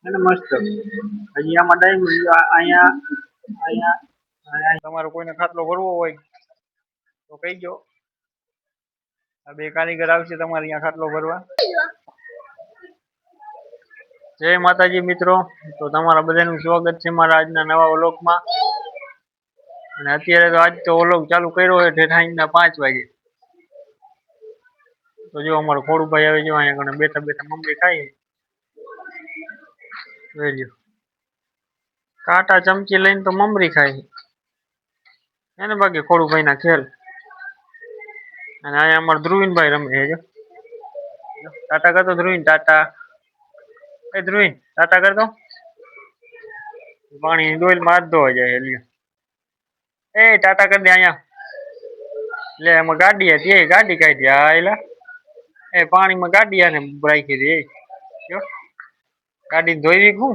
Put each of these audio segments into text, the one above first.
એને મસ્ત હજી આમાં ડાયમ અહીંયા અહીંયા અહીંયા તમારો કોઈને ખાટલો ભરવો હોય તો કહી દો. આ બે કારીગર આવશે તમારે અહીંયા ખાટલો ભરવા. જય માતાજી મિત્રો, તો તમારા બધાનું સ્વાગત છે મારા આજના નવા વ્લોગમાં. અને અત્યારે તો આજ તો વ્લોગ ચાલુ કર્યો હોય ઠેઠાઈના 5 વાગે. તો જો અમારો ખોડુભાઈ આવે જો અહીંયા કણે બેઠા બેઠા મમરી ખાઈ જોઈ લ્યો. કાંટા ચમચી લઈને તો મમરી ખાય એને બાકી ખોડુભાઈ ના ખેલ. અને અહીંયા અમારો ધ્રુવીનભાઈ રમે છે જો. ટાટા કરતો ધ્રુવીન, ટાટા. એ ધ્રુવીન ટાટા કરતો. પાણી ડોલ માં હાથ ધોવા જાય લ્યો. એ ટાટા કરી દે અહીંયા. લે એમાં ગાડી હતી એ ગાડી કાઢી આયલા. એ પાણીમાં ગાડી આને રાખી હતી જો. ગાડી ધોઈ હું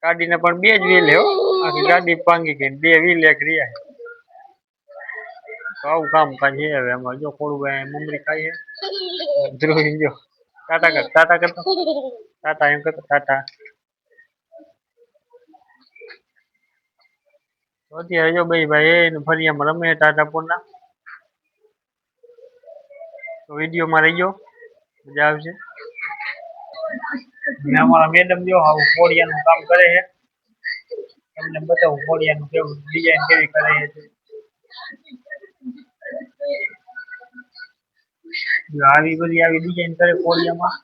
ગાડીને પણ 2 જ વ્હીલ હો. આખી ગાડી ભાંગી ગઈ, 2 વ્હીલ એક રહ્યા. તો આવું કામ કાજ છે હવે એમાં. જો ખોડુભાઈ મમરી ખાઈ છે. ધ્રુવી જો ટાટા કર, ટાટા કરતો, ટાટા એમ કરતો, ટાટા. અત્યારે જો ભાઈ એને ફરિયામાં રમે ટાટાપુરના. તો વિડીયોમાં રહી ગયો, મજા આવશે. અમારા મેડમ જો આવું કોડિયાનું કામ કરે છે. તમને બતાવું કોડિયાનું કેવું ડિઝાઇન કેવી કરે છે. આવી બધી આવી ડિઝાઇન કરે કોડિયામાં.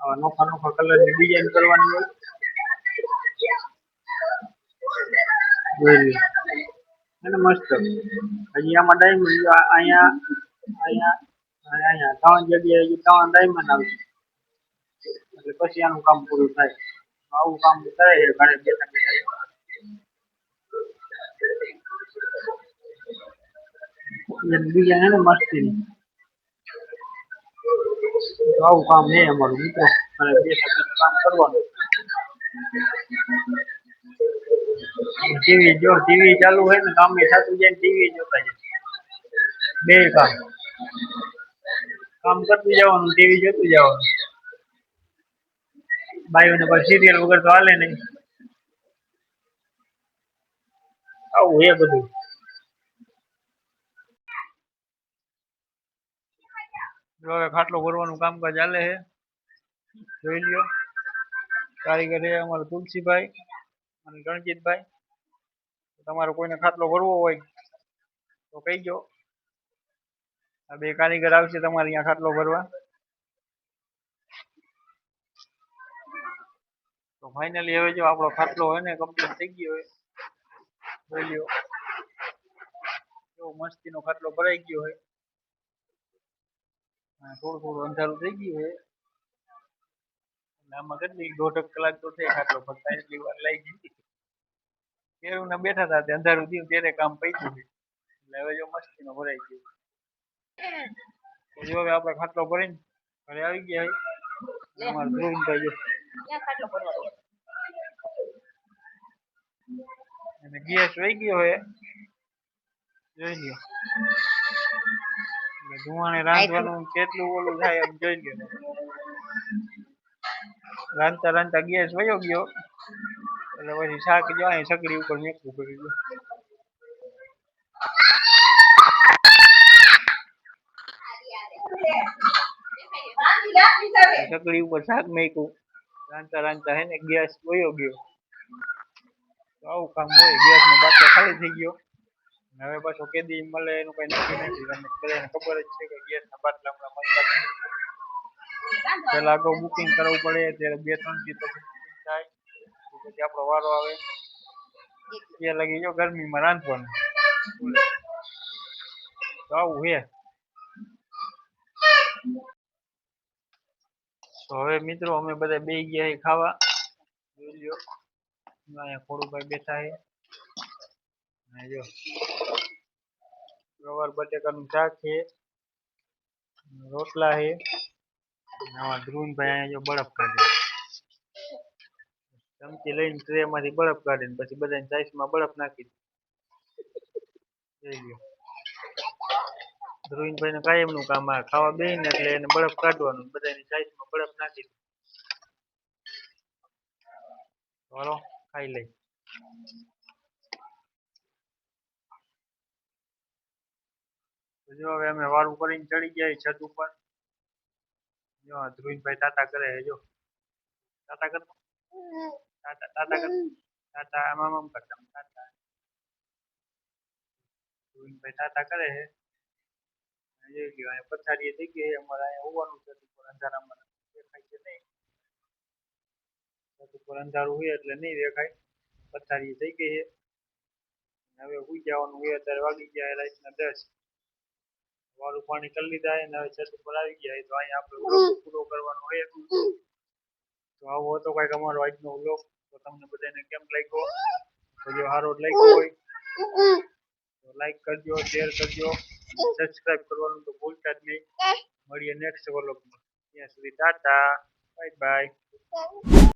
આવા નોખા નોખા કલરની ડિઝાઇન કરવાની હોય. જોઈ લો એને મસ્ત હજી આમાં ડાયમંડ અહીંયા અહીંયા અહીંયા 3 જગ્યાએ 3 ડાયમંડ આવશે એટલે પછી આનું કામ પૂરું થાય. આવું કામ કરે છે ઘરે બેઠા બેઠા. બીજા છે ને મસ્તી આવું કામ છે અમારું મિત્રો. ઘરે બેઠા બેઠા કામ કરવાનું. ટીવી જો ટીવી ચાલુ હોય ને કામ એ થતું જાય, ટીવી જોતા જાય. બે કામ કરતું જવાનું, ટીવી જોતું જવાનું. બાયોને પછી સિરિયલ વગર તો હાલે નહીં. આવું એ બધું. જો હવે ખાટલો ભરવાનું કામકાજ ચાલે છે, જોઈ લ્યો. કારીગર છે અમારા તુલસીભાઈ અને રણજીતભાઈ. તમારો કોઈને ખાટલો ભરવો હોય તો કહી દો. આ બે કારીગર આવશે તમારે અહીંયા ખાટલો ભરવા. તો ફાઇનલી હવે જો આપણો ખાટલો હોય ને કમ્પ્લીટ થઈ ગયો હોય. જોઈ લ્યો કેવો મસ્તીનો ખાટલો ભરાઈ ગયો હોય. થોડું થોડું અંધારું થઈ ગયું હોય. આમાં કેટલી 1.5 કલાક તો થઈ ખાટલો ભરતા, એટલી વાર લાગી ગઈ. કેવું ને બેઠા હતા અંધારું થયું ત્યારે કામ પૈતું છે. એટલે હવે જો મસ્તીનો ભરાઈ ગયો. જો હવે આપણે ખાટલો ભરીને ઘરે આવી ગયા હોય. અમારે ધ્રુવભાઈ જો અને ગેસ વહી ગયો હોય જોઈ લ્યો. એટલે ધુવાણે રાંધવાનું કેટલું ઓલું થાય એમ જોઈ લ્યો. રાંધતા રાંધતા ગેસ વયો ગયો એટલે પછી શાક જો અહીં સકડી ઉપર મેકવું પડ્યું. સકડી ઉપર શાક મેક્યું રાંધતા રાંધતા હે ને ગેસ વયો ગયો. તો આવું કામ હોય. ગેસ નો બાટલો ખાલી થઈ ગયો. હવે પાછો કેદી મળે એનું કઈ નક્કી નથી. તમને બધાને ખબર જ છે કે ગેસ ના બાટલા હમણાં મળતા નથી. પેલા અગાઉ બુકિંગ કરવું પડે, ત્યારે 2-3 દી તો થાય પછી આપણો વારો આવે. એ લાગી જો ગરમીમાં રાંધવાનું. તો આવું હે. તો હવે મિત્રો અમે બધા બેસી ગયા ખાવા. જોઈ લ્યો અહીંયા ખોડુભાઈ બેઠા છે. જો ગવાર બટેકાનું શાક છે, રોટલા છે. આમાં ધ્રુવભાઈ અહીંયા જો બરફ કાઢે. ચમચી લઈને ટ્રે માંથી બરફ કાઢે ને પછી બધાની સાઈઝમાં બરફ નાખી દે. ધ્રુવભાઈ ને કાયમ નું કામ આ ખાવા બેહીને એટલે એને બરફ કાઢવાનું, બધાની સાઈઝમાં બરફ નાખી દે. ચાલો ખાઈ લઈ. તો જો હવે અમે વાળું કરીને ચડી ગયા છત ઉપર. જો ધ્રુવીનભાઈ તાતા કરે છે જો. તાતા કર. તાતા તાતા કર. તાતા આમ કરતા તાતા. ધ્રુવીનભાઈ તાતા કરે છે. જોઈ લ્યો અહીંયા પથારી થઈ ગઈ અમારે અહીંયા હોવાનું છે ઉપર અંધારામાં દેખાય છે નહીં. છત ઉપર અંધારું હોય એટલે નહીં દેખાય. પથારી થઈ ગઈ છે. હવે સુઈ જવાનું હોય અત્યારે વાગી ગયા રાતના 10. વાળું પાણી કરી લીધા અને હવે છત ઉપર આવી ગયા તો અહીંયા આપણે વ્લોગ પૂરો કરવાનો હોય. તો આવો હતો કંઈક અમારો આજનો વ્લોગ. તો તમને બધાને કેમ લાગ્યો? તો જો સારો લાગ્યો હોય તો લાઈક કરજો, શેર કરજો, સબસ્ક્રાઇબ કરવાનું તો ભૂલતા જ નહીં. મળીએ નેક્સ્ટ વ્લોગમાં. ત્યાં સુધી ટાટા, બાય બાય.